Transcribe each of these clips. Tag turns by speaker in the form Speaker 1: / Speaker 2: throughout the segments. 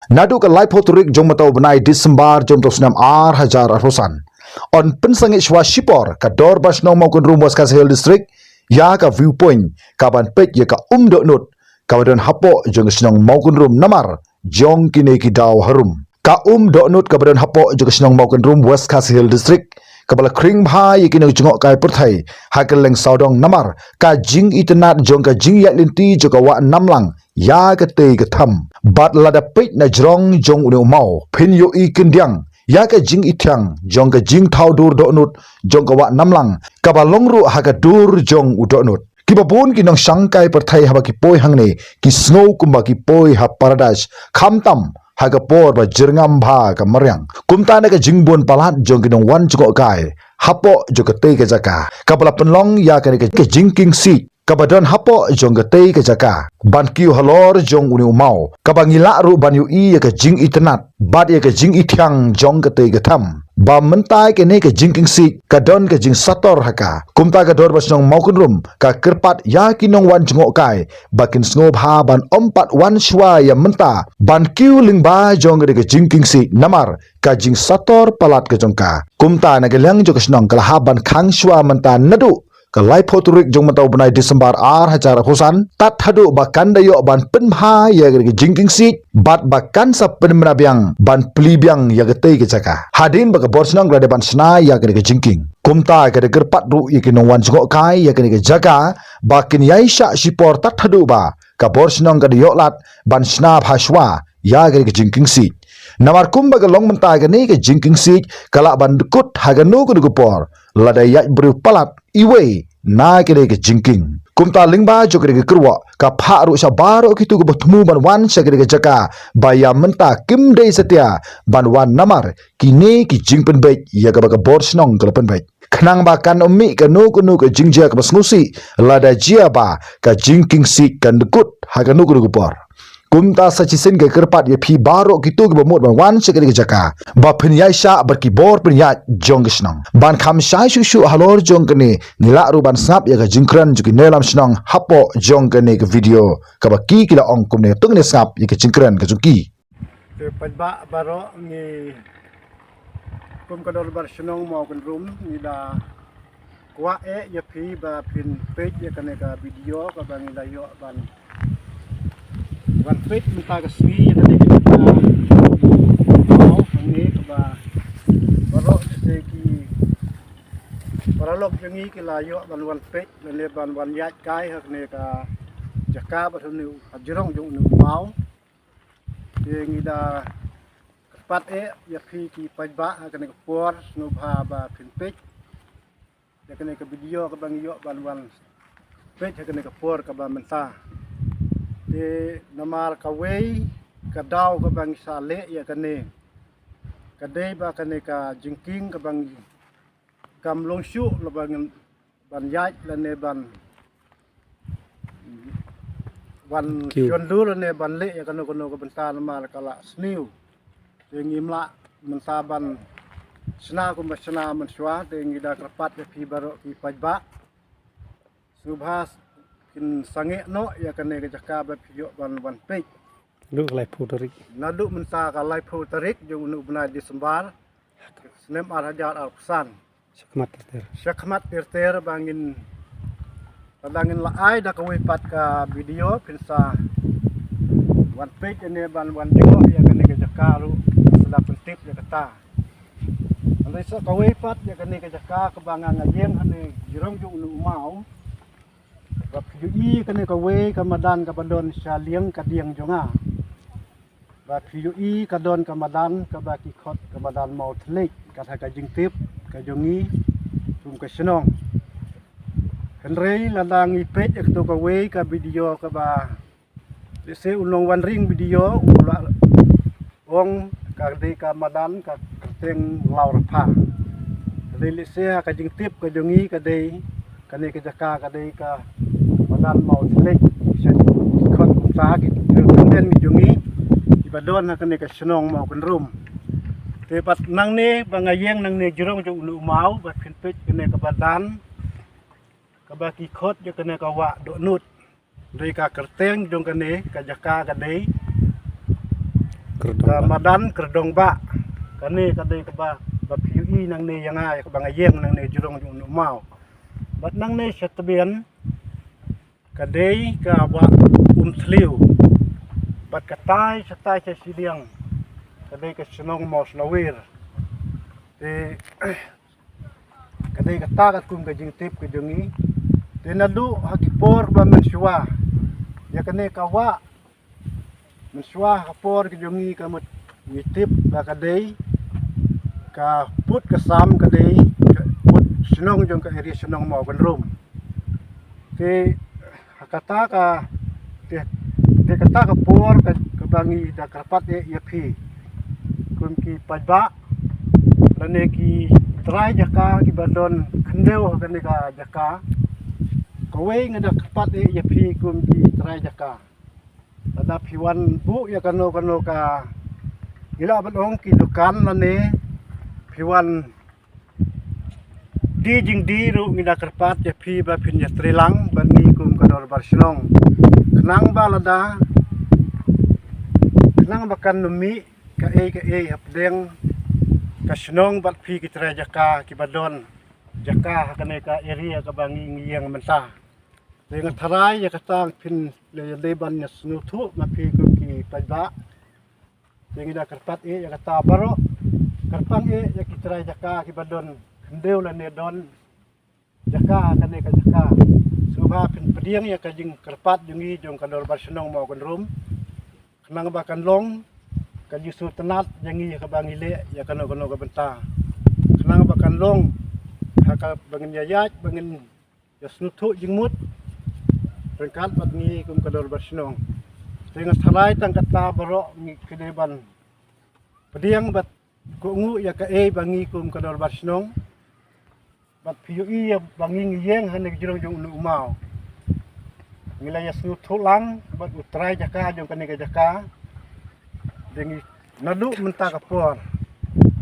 Speaker 1: Nadu ka live hoturik jong matau benai Disembar jom tos nam hajar arhosan. On pensangit shwa shipor ka dor basnong maukun rumbos ka Sahel district ya ka viewpoint ka ban pek ya ka dok nut ka badan hapo jong senong maukun rum namar jong kini ki daw harum. Ka dok nut ka badan hapo jong senong maukun rum West ka Sahel district kabala kring bhai kini jengok kai perthai hakeleng saudong namar ka jing itnat jong ka jing yak linti joka wa namlang ya ka te ka tham bat lada peit na jrong jong unu mau phin yo I kendiang ya ka jing ityang jong ka jing thau dur do nut jong ka wa namlang ka ba longru ha ka dur jong u do nut ki babun ki nong sangkai perthai haba ki poi hangne ki snow kumba ki poi ha paradise khamtam haga por ba jirngam bha ka maryang kumta na ka jingbon palat jong kinong wan chuko kai hapo jo ka te ka jaka kapala penlong ya ka jingking si kabadon hapo jong ka te ka jaka ban kiu halor jong uni umau kabangila ru ban yu I ya ka jing itnat bad ya ka jing ithyang jong ka te ka tham ba mentai ke ne ka jingking si kadon ka jing sator haka kumta ka dor basnong maukun rum ka kerpat ya kinong wan jengok kai bakin snob ha ban ompat wan shwa ya menta ban kiu ling ba jong ka jingking si namar ka jing sator palat ka jongka kumta na galang jo ka snong kala ha ban khang shwa menta nadu ka lai photurik jong matau benai Disembar hajar hosan tat hadu bakan dayo ban penbha ya ka jingking si bat bakan sa penmenabiang ban plibiang ya ka te ka jaka hadin baka borsnang grade ban sna ya ka jingking kumta ka gerpat ru ya kinong wan jengok kai ya ka jaka bakin yaisha sipor tat hadu ba ka borsnang ka yoklat ban sna phashwa ya ka jingking si namar kumba ka long menta ka ne ka jingking si kala ban dukut haganu ku dukupor lada yak bru palat iwe na kire ke jingking kumta lingba jo kire ke kerwa ka pha ru sha baro kitu ko bthmu ban wan sha kire ke jaka baya menta kim dei setia ban wan namar kini ki jingpen be ya ka ba borsnong ka pen be khnang ba kan ummi ka nu ka jingja ka basnusi lada jia ba ka jingking si kan dukut ha ka nu ku por kumta sachisin ke kerpat ye phi baro kitu ke bamut ban wan sekali ke jaka ba phinyai sha barki bor phinya jong snang ban kham shai shu shu halor jong kene nila ru ban sap ya ga jingkran juki nelam snang hapo jong kene ke video ka ba ki kila ong kumne tungne sap ye ke jingkran ke juki
Speaker 2: ke padba baro ni kum kador bar snong mau kan rum ni da kwa ye phi ba phin page ye kane ka video ka bang la yo ban wan pet minta ke sini ada di kita mau ini ke barok segi baralok jengi ke layo ban wan pet le ban wan yat kai hak ne ka jaka ba thunu ajrong jung nu mau jengi da pat ya khi ki pajba hak ne por nu bha ba pin pet ya kene ke video ke bang yo ban wan pet hak ne ke por ka ba menta di namar kawei kadau ka bang sale ya kane kadai ba kane ka jingking ka bang kam longshu lo bang ban yat lane ban chondu lane ban le ya kano ka benta namar kala sniu ngimla menta ban sna ko masna manswa tengi da krapat ya pi baro ki pajba subhas kin sange no ya kane ke jaka ba pio ban pek
Speaker 3: lu lai photorik
Speaker 2: nadu menta ka lai photorik jung nu bna Disembar senem hajar arsan syakmat terter bangin padangin laai da kawi pat ka video pinsa wan pek ne ban wan jo ya kane ke jaka ru sedap pentip ya kata andai sa kawi pat ya kane ke jaka kebangan ngajeng hane jirong jung nu mau gặp phi cái này có quê cái madan cái badon xa liếng cái đieng jonga và phi cái don cái madan cái ba ki khot cái madan mau thlik cái thay cái jing tip cái jongi chung cái senong kan rei la dang i pet ek to cái quê cái video cái ba le se ulong wan ring video ula ong cái de cái madan cái teng lau pha le se cái jing tip cái jongi cái de cái này cái jaka cái de cái madan mau selek sen khot sa ki den mi jungi ibadon ha kane ka senong mau kan rum te pat nang ne bangayeng nang ne jurong ju lu mau ba phin pet kane ka badan ka ba ki khot je kane ka wa do nut dei ka kerteng jong kane ka jaka ka dei ka madan kerdong ba kani kadai ka ba PUI nang ni yang ai ka bang ayeng nang ni jurong jung mau bat nang ni setabian kadai ka ba tliu bat katai setai se sidiang kadai ka senong mos lawir te kadai ka takat kum ka jing tip ka jungi te nadu hakipor ba mensua ya kane kawa mensua kapor ka jungi ka mut tip ka kadai ka put ka sam kadai put senong jong ka area senong mau kan rum te kata ka te kata ka por ka bangi da karpat ya phi kum ki pajba lane ki trai jaka ki badon khendeu kane ka jaka kowe ngada karpat ya phi kum ki trai jaka ada phiwan bu ya kano ka gila badong ki dukan lane phiwan di jing di ru ngida karpat ya phi ba phin ya trilang bangi kum kador barsenong kenang balada kenang bakan numi ka e hapdeng ka senong bat phi ki tra jaka ki badon jaka kane ka area ka bangi ngiyang mensa dengan tharai ya katang phin le ban ya snuthu ma phi kum ki pajba ngida karpat ya kata baro karpang ya ki tra jaka ki badon kendeu la ne don jaka kane ka jaka subha pin pediang ya ka jing karpat jungi jong kador barsenong mau kan rum kenang bakan long ka jisu tenat jangi ka bangile ya kano ka benta kenang bakan long ka bangin yayat bangin ya snuthu jingmut rengkat badngi kum kador barsenong dengan thalai tang kata baro ngi kedeban pediang bat ko ngu ya ka bangi kum kador barsenong bat PUI ya bangi ngiyeng hanek jurong jong unu umau ngila ya snuthu lang bat utrai jaka jong kane ka jaka dengi nadu menta kapor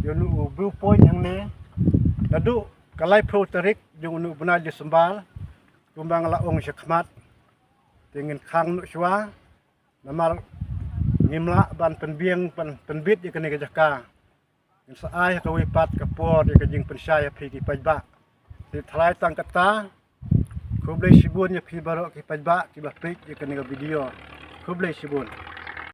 Speaker 2: yo nu bu point yang ne nadu kalai pro tarik jong nu bena di sembal kumbang laong syakmat dengan khang nu shwa namar ngimla ban penbieng penbit ya kane ka jaka saai ka wipat kapor ya ka jing pensaya phi ki pajba di thalai tang kata kublai sibun ya phi baro ki pajba ki bapik ya kane ka video kublai sibun